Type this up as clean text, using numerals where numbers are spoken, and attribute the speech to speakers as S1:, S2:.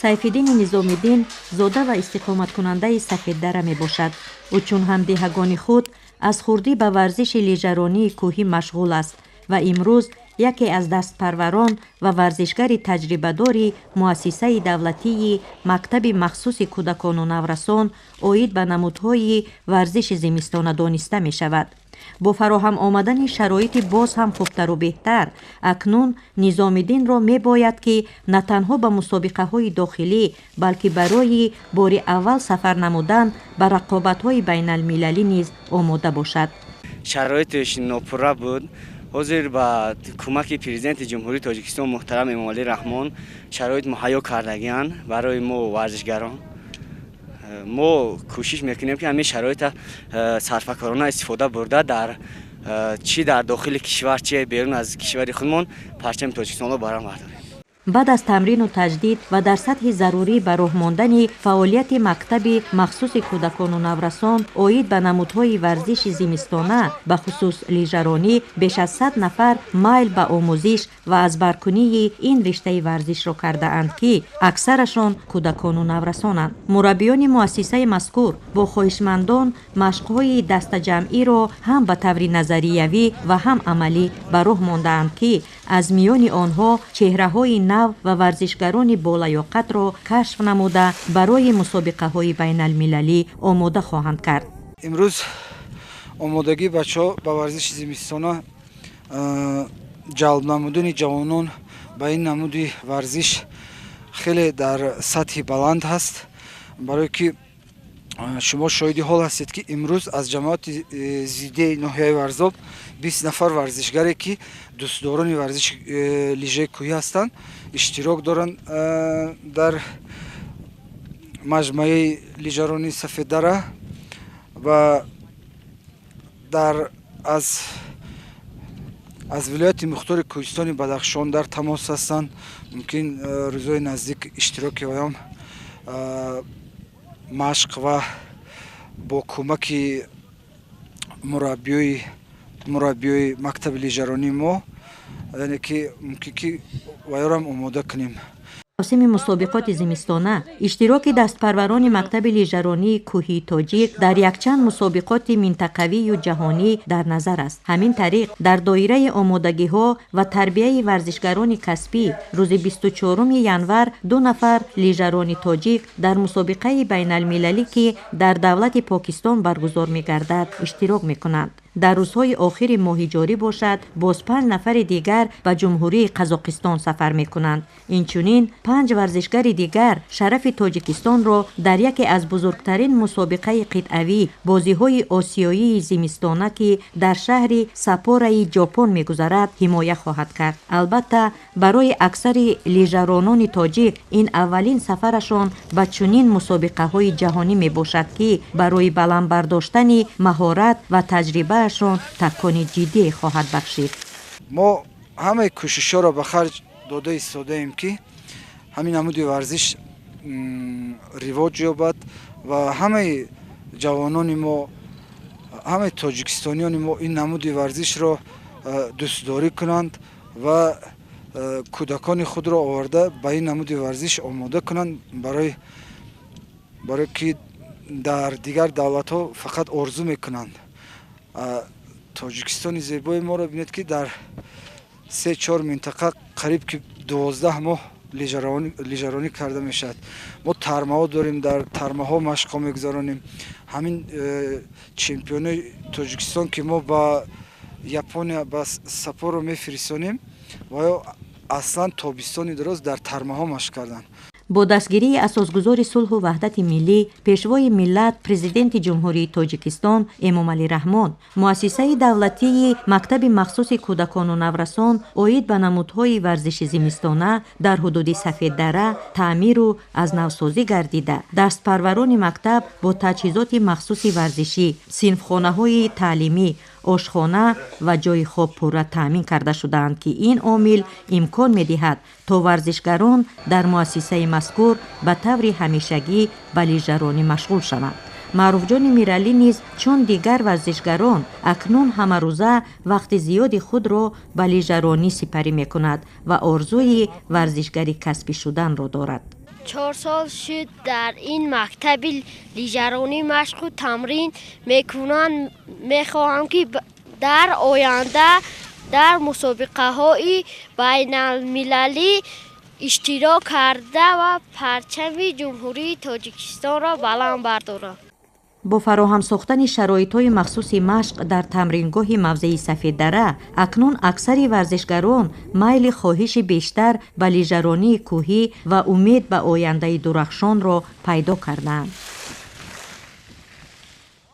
S1: сайфиддини низомиддин зода ва истиқоматкунандаи Сафеддара мебошад. ӯ чун ҳамдиҳагони худ аз хурдӣ ба варзиши лижаронии кӯҳӣ машғул аст ва имрӯз яке аз дастпарварон ва варзишгари таҷрибадори муассисаи давлатии мактаби махсуси кӯдакону наврасон оид ба намудҳои варзиши зимистона дониста мешавад. бо фароҳам омадани шароити боз ҳам хубтару беҳтар, акнун низомиддинро мебояд ки на танҳо ба мусобиқаҳои дохилӣ, балки барои бори аввал сафар намудан ба рақобатҳои байналмилалӣ низ омода бошад.
S2: шароиташ нопурра буд. ҳозир ба кӯмаки президенти ҷумҳурии Тоҷикистон муҳтарам Эмомалӣ Раҳмон шароит муҳайё кардагианд барои мо варзишгарон. мо кӯшиш мекунем ки ҳамин шароита сарфакорона истифода бурда чи дар дохили кишвар, чи берун аз кишвари худмон парчами Тоҷикистонро барам бардорем.
S1: баъд аз тамрину таҷдид ва дар сатҳи зарурӣ ба роҳ мондани фаъолияти мактаби махсуси кӯдакону наврасон оид ба намудҳои варзиши зимистона ба хусус лижаронӣ беш аз 100 нафар майл ба омӯзиш ва азбаркунии ин риштаи варзишро кардаанд ки аксарашон кӯдакону наврасонанд. мураббиёни муассисаи мазкур бо хоҳишмандон машқҳои дастаҷамъиро ҳам ба таври назариявӣ ва ҳам амалӣ ба роҳ мондаанд ки аз миёни онҳо чеҳраҳои нав ва варзишгарони болаёқатро кашф намуда барои мусобиқаҳои байналмилалӣ омода хоҳанд кард.
S3: имрӯз омодагии бачаҳо ба варзиши зимистона ҷалб намудани ҷавонон ба ин намуди варзиш хеле дар сатҳи баланд ҳаст, барое ки шумо шоҳиди ҳол ҳастед ки имрӯз аз ҷамоати зиддияи ноҳияи Варзоб 20 нафар варзишгаре ки дӯстдорони варзиши лижаи кӯҳӣ ҳастанд иштирок доранд дар маҷмӯаи лижарони Сафеддара ва аз вилояти мухтори Кӯҳистони Бадахшон дар тамос ҳастанд. мумкин рӯзҳои наздик иштироки оям машқ ва бо кӯмаки мураббиёи мактаби лижаронии мо яъне ки мумкин ки ваёрам омода кунем.
S1: маросими мусобиқоти зимистона иштироки дастпарварони мактаби лижаронии кӯҳии тоҷик дар якчанд мусобиқоти минтақавию ҷаҳонӣ дар назар аст. ҳамин тариқ дар доираи омодагиҳо ва тарбияи варзишгарони касбӣ рӯзи 24 январ 2 нафар лижарони тоҷик дар мусобиқаи байналмилалӣ ки дар давлати Покистон баргузор мегардад иштирок мекунанд. дар рӯзҳои охири моҳи ҷорӣ бошад боз 5 нафари дигар ба ҷумҳурии Қазоқистон сафар мекунанд. инчунин 5 варзишгари дигар шарафи Тоҷикистонро дар яке аз бузургтарин мусобиқаи қитъавӣ бозиҳои осиёии зимистона ки дар шаҳри Саппорои ҷопон мегузарад ҳимоя хоҳад кард. албатта барои аксари лижаронони тоҷик ин аввалин сафарашон ба чунин мусобиқаҳои ҷаҳонӣ мебошад ки барои баланд бардоштани маҳорат ва таҷриба такони ҷиддие хоҳад бахшид.
S3: мо ҳамаи кӯшишҳоро ба харҷ дода истодаем ки ҳамин намуди варзиш ривоҷ ёбад ва ҳамаи ҷавонони мо, ҳамаи тоҷикистонияни мо ин намуди варзишро дӯстдорӣ кунанд ва кӯдакони худро оварда ба ин намуди варзиш омода кунанд барое ки дар дигар давлатҳо фақат орзу мекунанд. Тоҷикистони зебои моро бинед ки дар 3-4 минтақа қариб ки 12 моҳ лижаронӣ карда мешавад. мо тармаҳо дорем, дар тармаҳо машқҳо мегузаронем. ҳамин чемпионои Тоҷикистон ки мо ба Япония ба Саппоро мефиристонем ва ё аслан тобистони дароз дар тармаҳо машқ карданд.
S1: бо дастгирии асосгузори сулҳу ваҳдати миллӣ, пешвои миллат президенти ҷумҳурии Тоҷикистон Эмомалӣ Раҳмон, муассисаи давлатии мактаби махсуси кӯдакону наврасон оид ба намудҳои варзиши зимистона дар ҳудуди Сафеддара таъмиру азнавсозӣ гардида, дастпарварони мактаб бо таҷҳизоти махсуси варзишӣ, синфхонаҳои таълимӣ, ошхона ва ҷои хоб пурра таъмин карда шудаанд ки ин омил имкон медиҳад то варзишгарон дар муассисаи мазкур ба таври ҳамешагӣ ба лижаронӣ машғул шаванд. маъруфҷони миралӣ низ чун дигар варзишгарон акнун ҳамарӯза вақти зиёди худро ба лижаронӣ сипарӣ мекунад ва орзуи варзишгари касбӣ шуданро дорад.
S4: 4 سال شد در این مکتب لیژرانی مشق و تمرین میکنم. میخواهم که در آینده در مسابقه های بین المللی اشتراک کرده و پرچم جمهوری تاجیکستان را بلند بردارم.
S1: با فراهم ساختن شرایط‌های مخصوص مشق در تمرینگاه موضعی سفید دره، اکنون اکثر ورزشگران میل خواهش بیشتر به لیژرانی کوهی و امید به آینده درخشان را پیدا کردند.